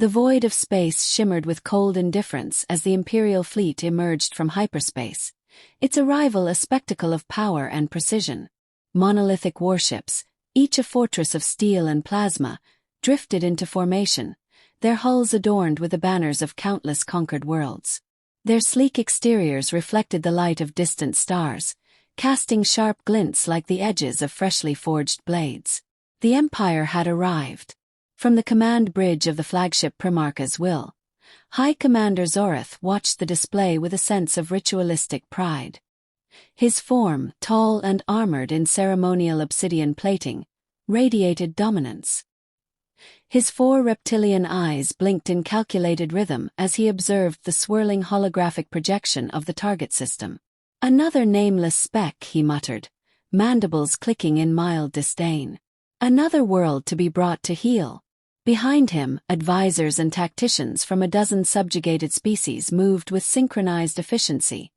The void of space shimmered with cold indifference as the Imperial fleet emerged from hyperspace, its arrival a spectacle of power and precision. Monolithic warships, each a fortress of steel and plasma, drifted into formation, their hulls adorned with the banners of countless conquered worlds. Their sleek exteriors reflected the light of distant stars, casting sharp glints like the edges of freshly forged blades. The Empire had arrived. From the command bridge of the flagship Primarch's Will, High Commander Zorath watched the display with a sense of ritualistic pride. His form, tall and armored in ceremonial obsidian plating, radiated dominance. His 4 reptilian eyes blinked in calculated rhythm as he observed the swirling holographic projection of the target system. "Another nameless speck," he muttered, mandibles clicking in mild disdain. "Another world to be brought to heel." Behind him, advisors and tacticians from a dozen subjugated species moved with synchronized efficiency,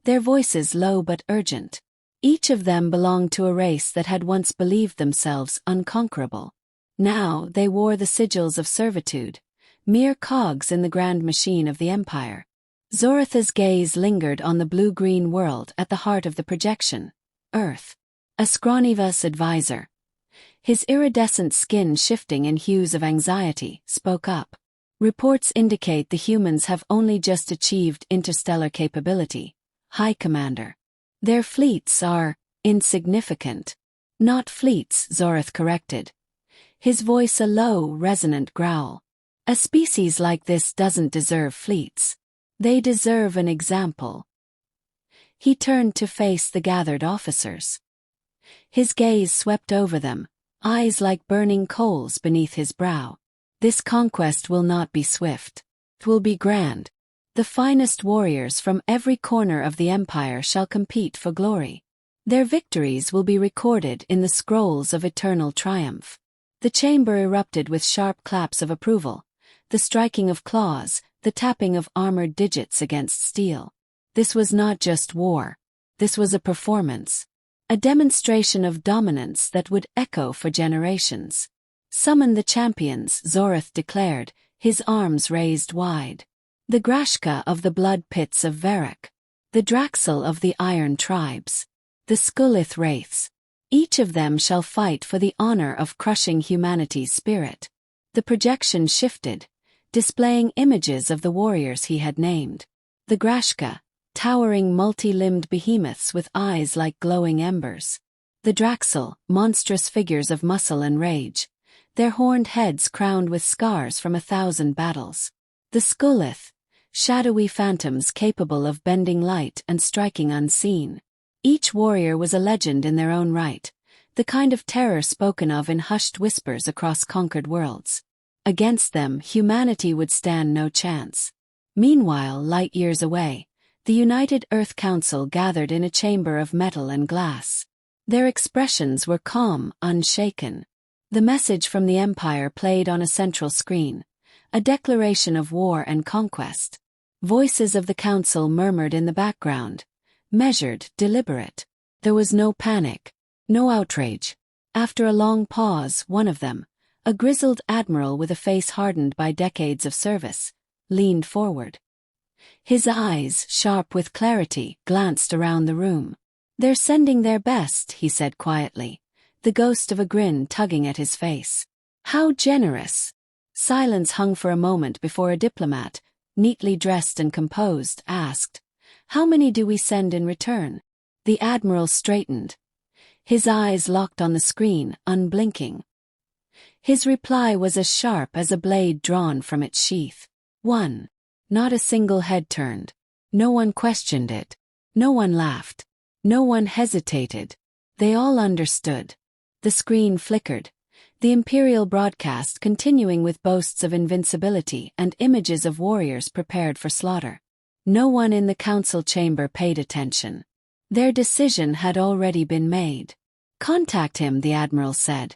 their voices low but urgent. Each of them belonged to a race that had once believed themselves unconquerable. Now they wore the sigils of servitude, mere cogs in the grand machine of the Empire. Zorath's gaze lingered on the blue-green world at the heart of the projection, Earth. A scrawny advisor, his iridescent skin shifting in hues of anxiety, spoke up. "Reports indicate the humans have only just achieved interstellar capability, High Commander. Their fleets are insignificant." "Not fleets," Zorath corrected, his voice a low, resonant growl. "A species like this doesn't deserve fleets. They deserve an example." He turned to face the gathered officers. His gaze swept over them, eyes like burning coals beneath his brow. "This conquest will not be swift. It will be grand. The finest warriors from every corner of the Empire shall compete for glory. Their victories will be recorded in the scrolls of eternal triumph." The chamber erupted with sharp claps of approval, the striking of claws, the tapping of armored digits against steel. This was not just war. This was a performance. A demonstration of dominance that would echo for generations. "Summon the champions," Zorath declared, his arms raised wide. "The Grashka of the blood pits of Varrock. The Draxel of the Iron Tribes. The Skullith Wraiths. Each of them shall fight for the honor of crushing humanity's spirit." The projection shifted, displaying images of the warriors he had named. The Grashka, towering multi-limbed behemoths with eyes like glowing embers. The Draxel, monstrous figures of muscle and rage, their horned heads crowned with scars from 1,000 battles. The Skullith, shadowy phantoms capable of bending light and striking unseen. Each warrior was a legend in their own right, the kind of terror spoken of in hushed whispers across conquered worlds. Against them, humanity would stand no chance. Meanwhile, light years away, the United Earth Council gathered in a chamber of metal and glass. Their expressions were calm, unshaken. The message from the Empire played on a central screen, a declaration of war and conquest. Voices of the Council murmured in the background, measured, deliberate. There was no panic, no outrage. After a long pause, one of them, a grizzled admiral with a face hardened by decades of service, leaned forward. His eyes, sharp with clarity, glanced around the room. "They're sending their best," he said quietly, the ghost of a grin tugging at his face. "How generous." Silence hung for a moment before a diplomat, neatly dressed and composed, asked, "How many do we send in return?" The admiral straightened, his eyes locked on the screen, unblinking. His reply was as sharp as a blade drawn from its sheath. "One." Not a single head turned. No one questioned it. No one laughed. No one hesitated. They all understood. The screen flickered, the Imperial broadcast continuing with boasts of invincibility and images of warriors prepared for slaughter. No one in the council chamber paid attention. Their decision had already been made. "Contact him," the admiral said,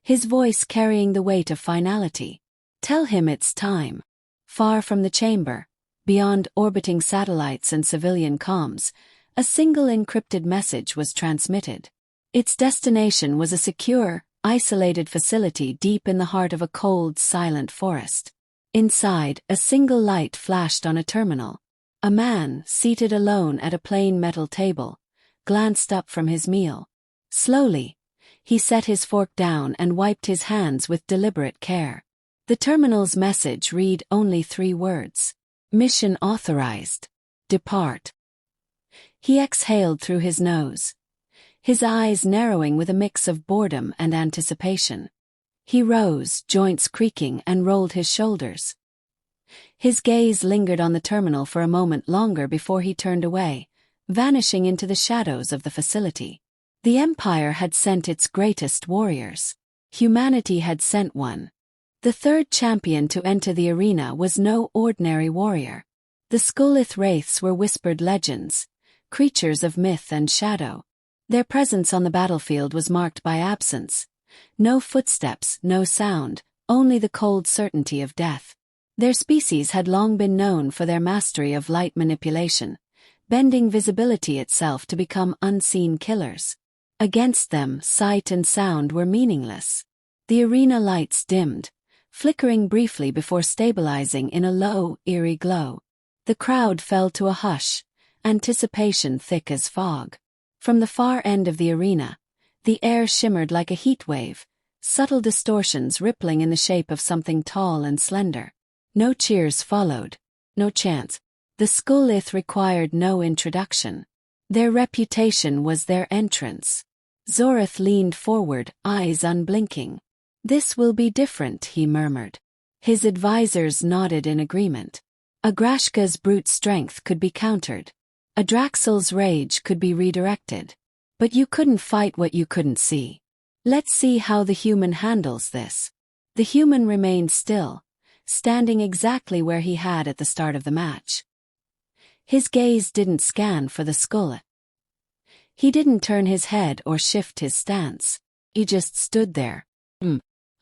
his voice carrying the weight of finality. "Tell him it's time." Far from the chamber, beyond orbiting satellites and civilian comms, a single encrypted message was transmitted. Its destination was a secure, isolated facility deep in the heart of a cold, silent forest. Inside, a single light flashed on a terminal. A man, seated alone at a plain metal table, glanced up from his meal. Slowly, he set his fork down and wiped his hands with deliberate care. The terminal's message read only 3 words. Mission authorized. Depart. He exhaled through his nose, his eyes narrowing with a mix of boredom and anticipation. He rose, joints creaking, and rolled his shoulders. His gaze lingered on the terminal for a moment longer before he turned away, vanishing into the shadows of the facility. The Empire had sent its greatest warriors. Humanity had sent one. The third champion to enter the arena was no ordinary warrior. The Skullith wraiths were whispered legends, creatures of myth and shadow. Their presence on the battlefield was marked by absence. No footsteps, no sound, only the cold certainty of death. Their species had long been known for their mastery of light manipulation, bending visibility itself to become unseen killers. Against them, sight and sound were meaningless. The arena lights dimmed, flickering briefly before stabilizing in a low, eerie glow. The crowd fell to a hush, anticipation thick as fog. From the far end of the arena, the air shimmered like a heat wave, subtle distortions rippling in the shape of something tall and slender. No cheers followed, no chants. The Skullith required no introduction. Their reputation was their entrance. Zorith leaned forward, eyes unblinking. "This will be different," he murmured. His advisors nodded in agreement. Agrashka's brute strength could be countered. Adraxel's rage could be redirected. But you couldn't fight what you couldn't see. Let's see how the human handles this. The human remained still, standing exactly where he had at the start of the match. His gaze didn't scan for the skull. He didn't turn his head or shift his stance. He just stood there,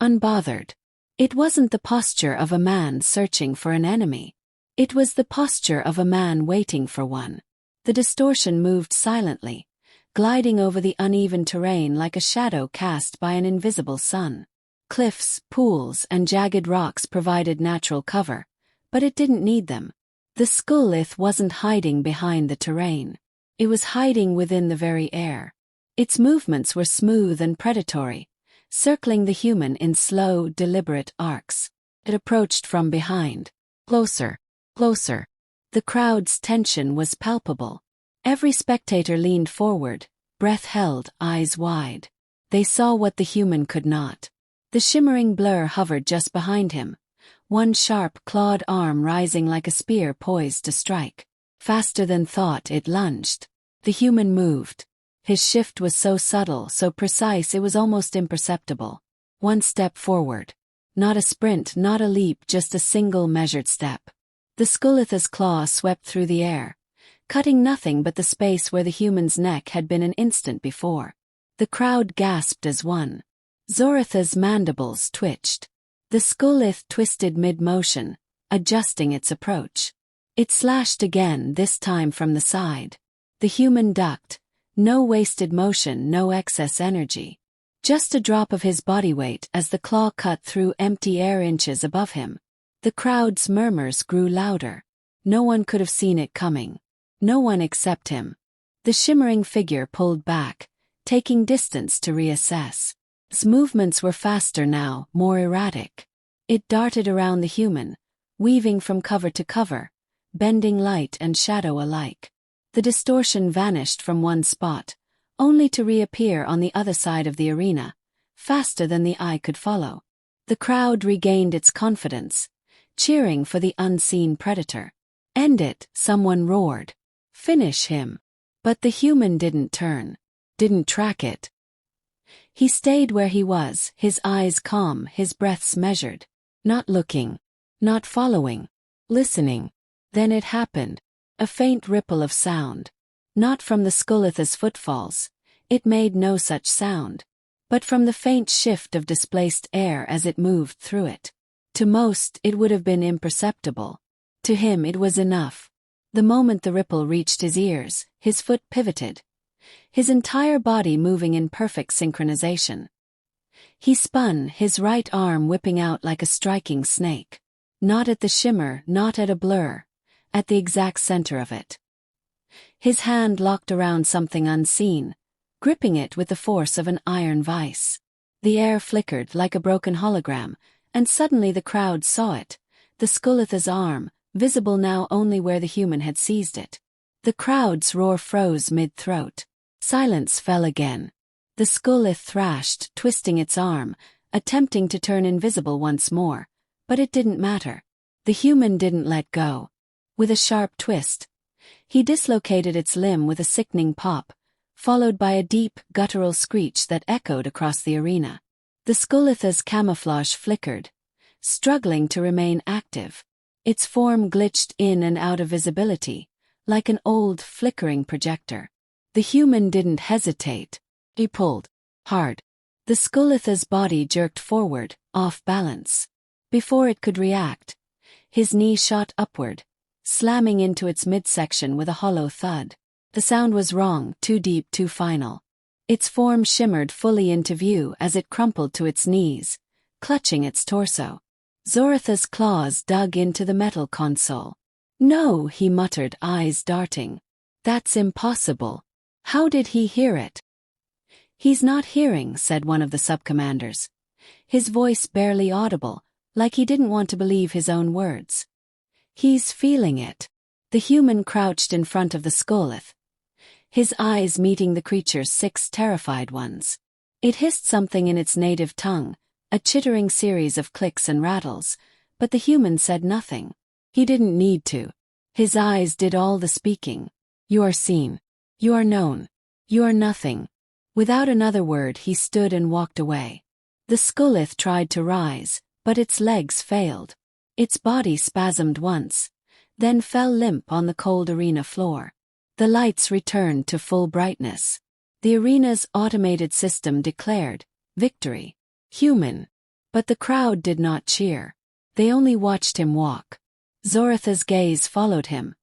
unbothered. It wasn't the posture of a man searching for an enemy. It was the posture of a man waiting for one. The distortion moved silently, gliding over the uneven terrain like a shadow cast by an invisible sun. Cliffs, pools, and jagged rocks provided natural cover, but it didn't need them. The Skullith wasn't hiding behind the terrain. It was hiding within the very air. Its movements were smooth and predatory, circling the human in slow, deliberate arcs. It approached from behind. Closer, closer. The crowd's tension was palpable. Every spectator leaned forward, breath held, eyes wide. They saw what the human could not. The shimmering blur hovered just behind him, one sharp, clawed arm rising like a spear poised to strike. Faster than thought, it lunged. The human moved. His shift was so subtle, so precise it was almost imperceptible. One step forward. Not a sprint, not a leap, just a single measured step. The Skullith's claw swept through the air, cutting nothing but the space where the human's neck had been an instant before. The crowd gasped as one. Zoritha's mandibles twitched. The Skullith twisted mid-motion, adjusting its approach. It slashed again, this time from the side. The human ducked. No wasted motion, no excess energy. Just a drop of his body weight as the claw cut through empty air inches above him. The crowd's murmurs grew louder. No one could have seen it coming. No one except him. The shimmering figure pulled back, taking distance to reassess. Its movements were faster now, more erratic. It darted around the human, weaving from cover to cover, bending light and shadow alike. The distortion vanished from one spot, only to reappear on the other side of the arena, faster than the eye could follow. The crowd regained its confidence, cheering for the unseen predator. "End it," someone roared. "Finish him." But the human didn't turn, didn't track it. He stayed where he was, his eyes calm, his breaths measured. Not looking, not following, listening. Then it happened. A faint ripple of sound. Not from the Skullith's footfalls. It made no such sound. But from the faint shift of displaced air as it moved through it. To most, it would have been imperceptible. To him it was enough. The moment the ripple reached his ears, his foot pivoted. His entire body moving in perfect synchronization. He spun, his right arm whipping out like a striking snake. Not at the shimmer, not at a blur. At the exact center of it. His hand locked around something unseen, gripping it with the force of an iron vice. The air flickered like a broken hologram, and suddenly the crowd saw it, the Sculith's arm, visible now only where the human had seized it. The crowd's roar froze mid-throat. Silence fell again. The Sculith thrashed, twisting its arm, attempting to turn invisible once more, but it didn't matter. The human didn't let go. With a sharp twist, he dislocated its limb with a sickening pop, followed by a deep, guttural screech that echoed across the arena. The Sculith's camouflage flickered, struggling to remain active. Its form glitched in and out of visibility, like an old, flickering projector. The human didn't hesitate. He pulled hard. The Sculith's body jerked forward, off balance. Before it could react, his knee shot upward, slamming into its midsection with a hollow thud. The sound was wrong, too deep, too final. Its form shimmered fully into view as it crumpled to its knees, clutching its torso. Zoratha's claws dug into the metal console. "No," he muttered, eyes darting. "That's impossible. How did he hear it?" "He's not hearing," said one of the subcommanders. His voice barely audible, like he didn't want to believe his own words. "He's feeling it." The human crouched in front of the Sculith, his eyes meeting the creature's 6 terrified ones. It hissed something in its native tongue, a chittering series of clicks and rattles, but the human said nothing. He didn't need to. His eyes did all the speaking. "You are seen. You are known. You are nothing." Without another word he stood and walked away. The Sculith tried to rise, but its legs failed. Its body spasmed once, then fell limp on the cold arena floor. The lights returned to full brightness. The arena's automated system declared, "Victory. Human." But the crowd did not cheer. They only watched him walk. Zoratha's gaze followed him.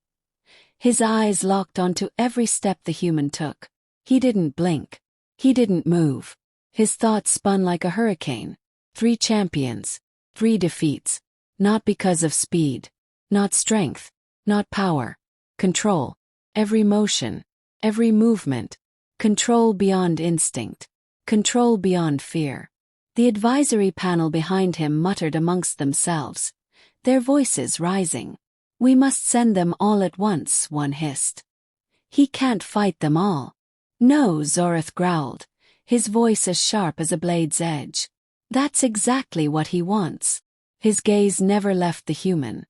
His eyes locked onto every step the human took. He didn't blink. He didn't move. His thoughts spun like a hurricane. 3 champions. 3 defeats. Not because of speed. Not strength. Not power. Control. Every motion. Every movement. Control beyond instinct. Control beyond fear. The advisory panel behind him muttered amongst themselves, their voices rising. "We must send them all at once," one hissed. "He can't fight them all." "No," Zorath growled, his voice as sharp as a blade's edge. "That's exactly what he wants." His gaze never left the human.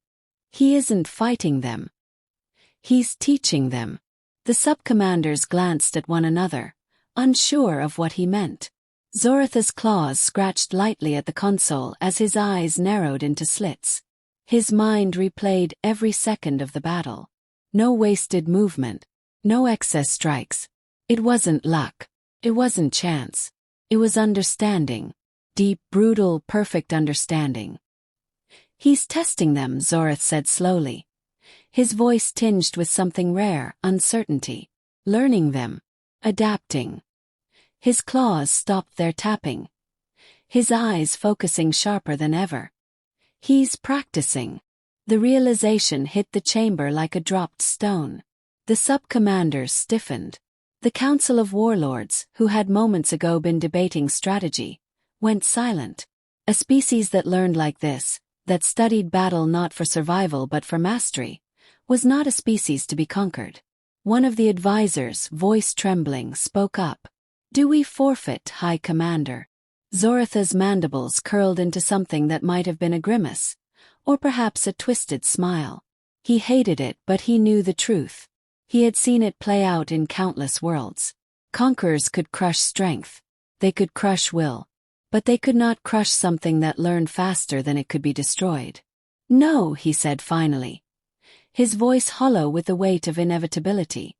"He isn't fighting them. He's teaching them." The sub-commanders glanced at one another, unsure of what he meant. Zoratha's claws scratched lightly at the console as his eyes narrowed into slits. His mind replayed every second of the battle. No wasted movement. No excess strikes. It wasn't luck. It wasn't chance. It was understanding. Deep, brutal, perfect understanding. "He's testing them," Zorath said slowly. His voice tinged with something rare, uncertainty. "Learning them. Adapting." His claws stopped their tapping. His eyes focusing sharper than ever. "He's practicing." The realization hit the chamber like a dropped stone. The sub-commanders stiffened. The Council of Warlords, who had moments ago been debating strategy, went silent. A species that learned like this, that studied battle not for survival but for mastery, was not a species to be conquered. One of the advisors, voice trembling, spoke up. "Do we forfeit, High Commander?" Zoratha's mandibles curled into something that might have been a grimace, or perhaps a twisted smile. He hated it, but he knew the truth. He had seen it play out in countless worlds. Conquerors could crush strength. They could crush will. But they could not crush something that learned faster than it could be destroyed. "No," he said finally, his voice hollow with the weight of inevitability.